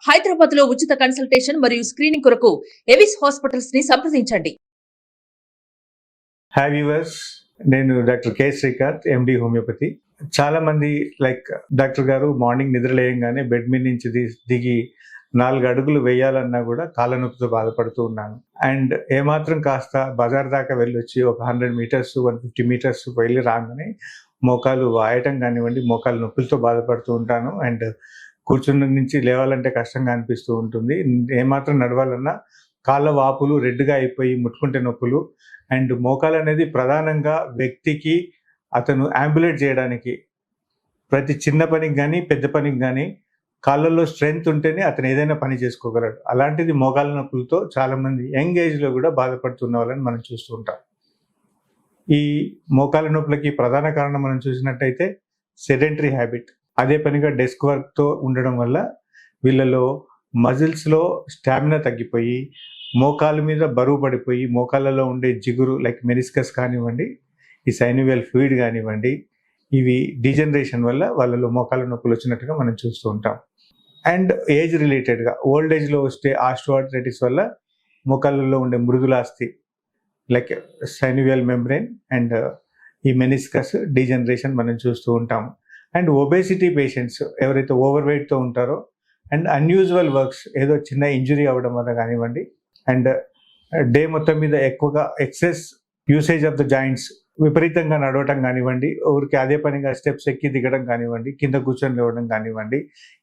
హైదరాబాద్ లో ఉచిత కన్సల్టేషన్ మరియు స్క్రీనింగ్ కొరకు ఎవిస్ హాస్పిటల్స్ ని సంప్రదించండి. హాయ్ వ్యూవర్స్, నేను డాక్టర్ కె శ్రీకాంత్, ఎండి హోమియోపతి. చాలా మంది డాక్టర్ గారు మార్నింగ్ నిద్రలేయంగానే బెడ్ మీద నుంచి దిగి 4 అడుగులు వేయాలన్నా కూడా కాళ్ళ నొప్పితో బాధపడుతూ ఉన్నాను. అండ్ ఏమాత్రం కాస్త బజార్ దాకా వెళ్ళొచ్చి ఒక 100 మీటర్స్ 150 మీటర్స్ వెళ్ళి రాగానే మోకాలు వాయటం కానివ్వండి, మోకాలు నొప్పులతో బాధపడుతూ ఉంటాను. అండ్ కూర్చున్న నుంచి లేవాలంటే కష్టంగా అనిపిస్తూ ఉంటుంది. ఏమాత్రం నడవాలన్నా కాళ్ళ వాపులు రెడ్గా అయిపోయి ముట్టుకుంటే నొప్పులు. అండ్ మోకాలు అనేది ప్రధానంగా వ్యక్తికి అతను అంబులేట్ చేయడానికి ప్రతి చిన్న పనికి కానీ పెద్ద పనికి కానీ కాళ్ళల్లో స్ట్రెంగ్త్ ఉంటేనే అతను ఏదైనా పని చేసుకోగలడు. అలాంటిది మోకాళ్ళ నొప్పులతో చాలామంది యంగ్ ఏజ్లో కూడా బాధపడుతున్న వాళ్ళని మనం చూస్తూ ఉంటాం. ఈ మోకాళ్ళ నొప్పులకి ప్రధాన కారణం మనం చూసినట్టయితే సెడెంటరీ హ్యాబిట్, అదే పనిగా డెస్క్ వర్క్తో ఉండడం వల్ల వీళ్ళలో మజిల్స్లో స్టామినా తగ్గిపోయి మోకాళ్ళ మీద బరువు పడిపోయి మోకాళ్ళలో ఉండే జిగురు లైక్ మెనిస్కస్ కానివ్వండి, ఈ సైనోవియల్ ఫ్లూయిడ్ కానివ్వండి, ఇవి డీజనరేషన్ వల్ల వాళ్ళలో మోకాళ్ళ నొప్పులు వచ్చినట్టుగా మనం చూస్తూ ఉంటాం. అండ్ ఏజ్ రిలేటెడ్గా ఓల్డ్ ఏజ్లో వస్తే ఆస్టియోఆర్థరైటిస్ వల్ల మోకాళ్ళలో ఉండే మృదులాస్థి లైక్ సైనోవియల్ మెంబ్రెయిన్ అండ్ ఈ మెనిస్కస్ డీజనరేషన్ మనం చూస్తూ ఉంటాం. అండ్ ఒబేసిటీ పేషెంట్స్ ఎవరైతే ఓవర్ వెయిట్తో ఉంటారో అండ్ అన్యూజువల్ వర్క్స్ ఏదో చిన్న ఇంజురీ అవ్వడం వల్ల కానివ్వండి, అండ్ డే మొత్తం మీద ఎక్కువగా excess usage of the joints, విపరీతంగా నడవటం కానివ్వండి, ఊరికి అదే పనిగా స్టెప్స్ ఎక్కి దిగడం కానివ్వండి, కింద కూర్చొని లేవడం కానివ్వండి,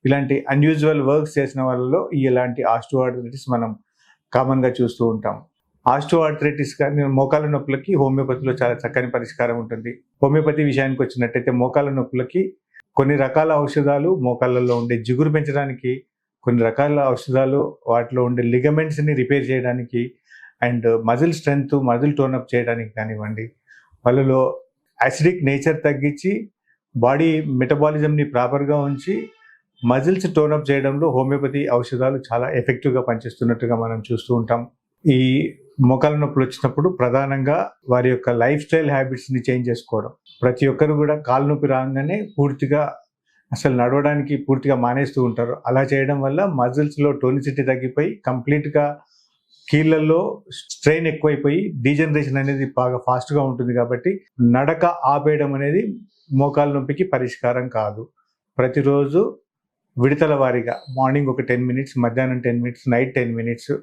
ఇలాంటి అన్యూజువల్ వర్క్స్ చేసిన వాళ్ళలో ఇలాంటి ఆస్టియోఆర్థరైటిస్ మనం కామన్గా చూస్తూ ఉంటాం. ఆస్టియోఆర్థరైటిస్ కానీ మోకాళ్ళ నొప్పులకి హోమియోపతిలో చాలా చక్కని పరిష్కారం ఉంటుంది. హోమియోపతి విషయానికి వచ్చినట్టయితే మోకాళ్ళ నొప్పులకి కొన్ని రకాల ఔషధాలు, మోకాళ్ళలో ఉండే జిగురు పెంచడానికి కొన్ని రకాల ఔషధాలు, వాటిలో ఉండే లిగమెంట్స్ని రిపేర్ చేయడానికి and muscle strength, muscle tone up చేయడానికి కానివ్వండి, వాళ్ళలో యాసిడిక్ నేచర్ తగ్గించి బాడీ మెటబాలిజంని ప్రాపర్గా ఉంచి మజిల్స్ టోనప్ చేయడంలో హోమియోపతి ఔషధాలు చాలా ఎఫెక్టివ్గా పనిచేస్తున్నట్టుగా మనం చూస్తూ ఉంటాం. ఈ మోకాళ్ళ నొప్పులు వచ్చినప్పుడు ప్రధానంగా వారి యొక్క లైఫ్ స్టైల్ హ్యాబిట్స్ని చేంజ్ చేసుకోవడం. ప్రతి ఒక్కరు కూడా కాళ్ళ నొప్పి రాగానే పూర్తిగా అసలు నడవడానికి పూర్తిగా మానేస్తూ ఉంటారు. అలా చేయడం వల్ల మజిల్స్లో టోనిసిటీ తగ్గిపోయి కంప్లీట్గా కీళ్ళల్లో స్ట్రెయిన్ ఎక్కువైపోయి డీజనరేషన్ అనేది బాగా ఫాస్ట్గా ఉంటుంది. కాబట్టి నడక ఆపేయడం అనేది మోకాళ్ళ నొప్పికి పరిష్కారం కాదు. ప్రతిరోజు విడతల వారీగా మార్నింగ్ ఒక 10 మినిట్స్, మధ్యాహ్నం 10 మినిట్స్, నైట్ 10 మినిట్స్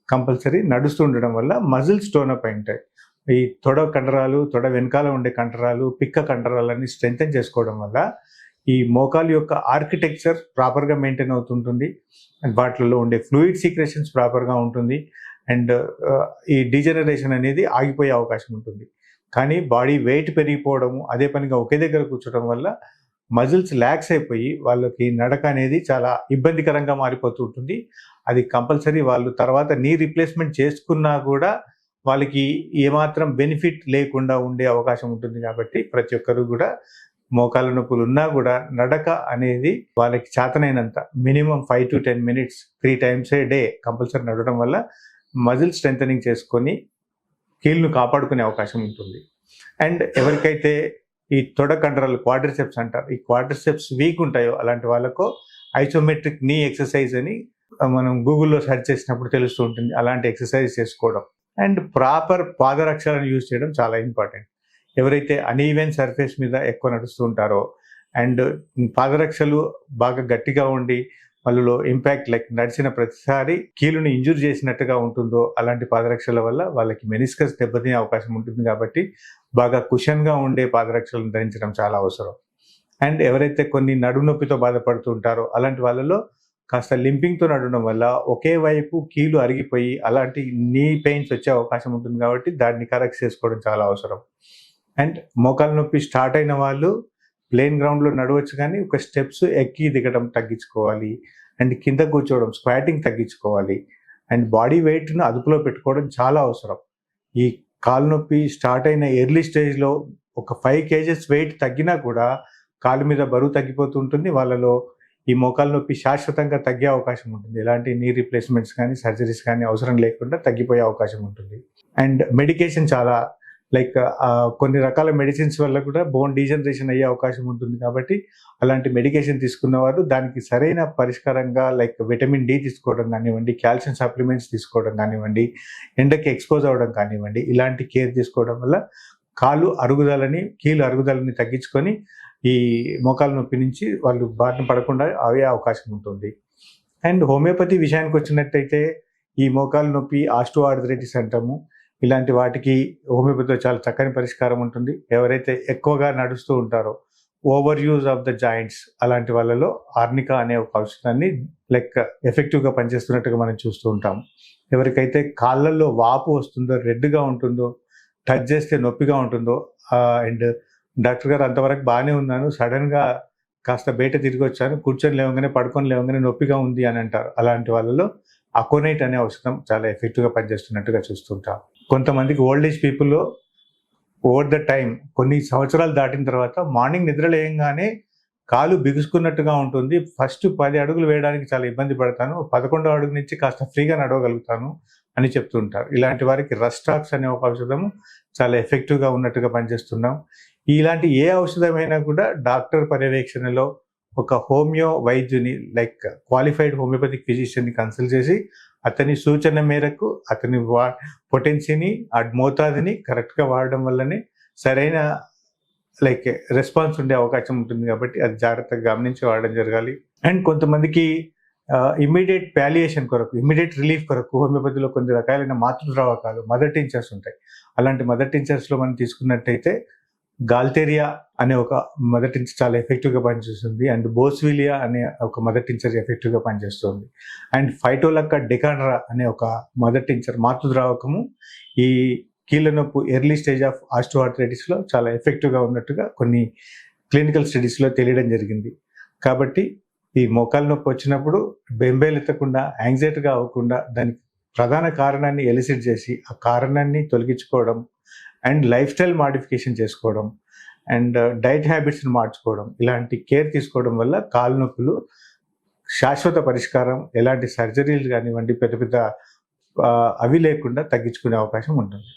కంపల్సరీ నడుస్తూ ఉండడం వల్ల మజిల్స్ టోనప్ అయి ఉంటాయి. ఈ తొడ కండరాలు, తొడ వెనకాల ఉండే కండరాలు, పిక్క కండరాలన్నీ స్ట్రెంథెన్ చేసుకోవడం వల్ల ఈ మోకాలు యొక్క ఆర్కిటెక్చర్ ప్రాపర్గా మెయింటైన్ అవుతుంటుంది. అండ్ వాటిలో ఉండే ఫ్లూయిడ్ సీక్రెషన్స్ ప్రాపర్గా ఉంటుంది. అండ్ ఈ డీజనరేషన్ అనేది ఆగిపోయే అవకాశం ఉంటుంది. కానీ బాడీ వెయిట్ పెరిగిపోవడము, అదే పనిగా ఒకే దగ్గర కూర్చోవడం వల్ల మజిల్స్ ల్యాక్స్ అయిపోయి వాళ్ళకి నడక అనేది చాలా ఇబ్బందికరంగా మారిపోతూ ఉంటుంది. అది కంపల్సరీ వాళ్ళు తర్వాత నీ రీప్లేస్మెంట్ చేసుకున్నా కూడా వాళ్ళకి ఏమాత్రం బెనిఫిట్ లేకుండా ఉండే అవకాశం ఉంటుంది. కాబట్టి ప్రతి ఒక్కరు కూడా మోకాళ్ళ నొప్పులు ఉన్నా కూడా నడక అనేది వాళ్ళకి చేతనైనంత minimum 5 to 10 minutes 3 times A day compulsory నడవడం వల్ల మజిల్ స్ట్రెంథనింగ్ చేసుకొని కీళ్ళను కాపాడుకునే అవకాశం ఉంటుంది. అండ్ ఎవరికైతే ఈ తొడ కండరాలు క్వాడ్రిసెప్స్ అంటారు, ఈ క్వాడ్రిసెప్స్ వీక్ ఉంటాయో అలాంటి వాళ్ళకు ఐసోమెట్రిక్ నీ ఎక్సర్సైజ్ అని మనం గూగుల్లో సెర్చ్ చేసినప్పుడు తెలుస్తూ ఉంటుంది. అలాంటి ఎక్సర్సైజ్ చేసుకోవడం అండ్ ప్రాపర్ పాదరక్షలను యూజ్ చేయడం చాలా ఇంపార్టెంట్. ఎవరైతే అనీవెన్ సర్ఫేస్ మీద ఎక్కువ నడుస్తూ ఉంటారో అండ్ పాదరక్షలు బాగా గట్టిగా ఉండి వాళ్ళలో ఇంపాక్ట్ లైక్ నడిచిన ప్రతిసారి కీలుని ఇంజూర్ చేసినట్టుగా ఉంటుందో అలాంటి పాదరక్షల వల్ల వాళ్ళకి మెనిస్కస్ దెబ్బతినే అవకాశం ఉంటుంది. కాబట్టి బాగా కుషన్గా ఉండే పాదరక్షలను ధరించడం చాలా అవసరం. అండ్ ఎవరైతే కొన్ని నడుము నొప్పితో బాధపడుతూ ఉంటారో అలాంటి వాళ్ళలో కాస్త లింపింగ్తో నడవడం వల్ల ఒకే వైపు కీలు అరిగిపోయి అలాంటి నీ పెయిన్స్ వచ్చే అవకాశం ఉంటుంది. కాబట్టి దాన్ని కరెక్ట్ చేసుకోవడం చాలా అవసరం. అండ్ మోకాళ్ళ నొప్పి స్టార్ట్ అయిన వాళ్ళు ప్లేన్ గ్రౌండ్లో నడవచ్చు, కానీ ఒక స్టెప్స్ ఎక్కి దిగడం తగ్గించుకోవాలి. అండ్ కింద కూర్చోవడం, స్క్వాటింగ్ తగ్గించుకోవాలి. అండ్ బాడీ వెయిట్ను అదుపులో పెట్టుకోవడం చాలా అవసరం. ఈ కాలు నొప్పి స్టార్ట్ అయిన ఎర్లీ స్టేజ్లో ఒక 5 kgs వెయిట్ తగ్గినా కూడా కాలు మీద బరువు తగ్గిపోతుంటుంది. వాళ్ళలో ఈ మోకాళ్ళ నొప్పి శాశ్వతంగా తగ్గే అవకాశం ఉంటుంది. ఎలాంటి నీ రీప్లేస్మెంట్స్ కానీ సర్జరీస్ కానీ అవసరం లేకుండా తగ్గిపోయే అవకాశం ఉంటుంది. అండ్ మెడికేషన్ చాలా లైక్ కొన్ని రకాల మెడిసిన్స్ వల్ల కూడా బోన్ డీజనరేషన్ అయ్యే అవకాశం ఉంటుంది. కాబట్టి అలాంటి మెడికేషన్ తీసుకున్నవారు దానికి సరైన పరిష్కారంగా లైక్ విటమిన్ డి తీసుకోవడం కానివ్వండి, కాల్షియం సప్లిమెంట్స్ తీసుకోవడం కానివ్వండి, ఎండకి ఎక్స్పోజ్ అవ్వడం కానివ్వండి, ఇలాంటి కేర్ తీసుకోవడం వల్ల కీలు అరుగుదలని తగ్గించుకొని ఈ మోకాలు నొప్పి నుంచి వాళ్ళు బారిన పడకుండా అయ్యే అవకాశం ఉంటుంది. అండ్ హోమియోపతి విషయానికి వచ్చినట్టయితే ఈ మోకాలు నొప్పి, ఆస్టియోఆర్థరైటిస్ అంటాము, ఇలాంటి వాటికి హోమియోపతిలో చాలా చక్కని పరిష్కారం ఉంటుంది. ఎవరైతే ఎక్కువగా నడుస్తూ ఉంటారో, over use of the joints, అలాంటి వాళ్ళలో ఆర్నికా అనే ఒక ఔషధాన్ని లైక్ ఎఫెక్టివ్గా పనిచేస్తున్నట్టుగా మనం చూస్తూ ఉంటాం. ఎవరికైతే కాళ్ళల్లో వాపు వస్తుందో, రెడ్గా ఉంటుందో, టచ్ చేస్తే నొప్పిగా ఉంటుందో, అండ్ డాక్టర్ గారు అంతవరకు బాగానే ఉన్నాను, సడన్గా కాస్త బయట తిరిగి వచ్చాను, కూర్చొని లేవగానే పడుకొని లేవగానే నొప్పిగా ఉంది అని అంటారు. అలాంటి వాళ్ళలో అకోనైట్ అనే ఔషధం చాలా ఎఫెక్టివ్గా పనిచేస్తున్నట్టుగా చూస్తుంటాం. కొంతమందికి ఓల్డ్ ఏజ్ పీపుల్లో ఓవర్ ద టైం కొన్ని సంవత్సరాలు దాటిన తర్వాత మార్నింగ్ నిద్ర లేయంగానే కాలు బిగుసుకున్నట్టుగా ఉంటుంది. ఫస్ట్ 10 అడుగులు వేయడానికి చాలా ఇబ్బంది పడతాను, 11వ అడుగు నుంచి కాస్త ఫ్రీగా నడవగలుగుతాను అని చెప్తుంటారు. ఇలాంటి వారికి రస్టాక్స్ అనే ఒక ఔషధము చాలా ఎఫెక్టివ్గా ఉన్నట్టుగా పనిచేస్తున్నాం. ఇలాంటి ఏ ఔషధమైనా కూడా డాక్టర్ పర్యవేక్షణలో ఒక హోమియో వైద్యుని లైక్ క్వాలిఫైడ్ హోమియోపతిక్ ఫిజిషియన్ని కన్సల్ట్ చేసి అతని సూచన మేరకు అతని పొటెన్సీని, మోతాదుని కరెక్ట్గా వాడడం వల్లనే సరైన లైక్ రెస్పాన్స్ ఉండే అవకాశం ఉంటుంది. కాబట్టి అది జాగ్రత్తగా గమనించి వాడడం జరగాలి. అండ్ కొంతమందికి ఇమ్మీడియట్ ప్యాలియేషన్ కొరకు, ఇమ్మీడియట్ రిలీఫ్ కొరకు హోమియోపతిలో కొన్ని రకాలైన మాతృద్రావకాలు, మదర్ టించర్స్ ఉంటాయి. అలాంటి మదర్ టించర్స్లో మనం తీసుకున్నట్టయితే గాల్తేరియా అనే ఒక మదర్ టించర్ చాలా ఎఫెక్టివ్గా పనిచేస్తుంది. అండ్ బోస్విలియా అనే ఒక మదర్ టించర్ ఎఫెక్టివ్గా పనిచేస్తుంది. అండ్ ఫైటోలక్కా డెకాండ్రా అనే ఒక మదర్ టించర్ మాతృద్రావకము ఈ కీళ్ళ నొప్పి ఎర్లీ స్టేజ్ ఆఫ్ ఆస్టియోఆర్థరైటిస్లో చాలా ఎఫెక్టివ్గా ఉన్నట్టుగా కొన్ని క్లినికల్ స్టడీస్లో తెలియడం జరిగింది. కాబట్టి ఈ మోకాలు నొప్పి వచ్చినప్పుడు బెంబేలెత్తకుండా, యాంగ్జైటీగా అవ్వకుండా దానికి ప్రధాన కారణాన్ని ఎలిసిట్ చేసి ఆ కారణాన్ని తొలగించుకోవడం, అండ్ లైఫ్ స్టైల్ మాడిఫికేషన్ చేసుకోవడం, అండ్ డైట్ హ్యాబిట్స్ని మార్చుకోవడం, ఇలాంటి కేర్ తీసుకోవడం వల్ల కాలు నొప్పులు శాశ్వత పరిష్కారం, ఎలాంటి సర్జరీలు కానివ్వండి, పెద్ద పెద్ద అవి లేకుండా తగ్గించుకునే అవకాశం ఉంటుంది.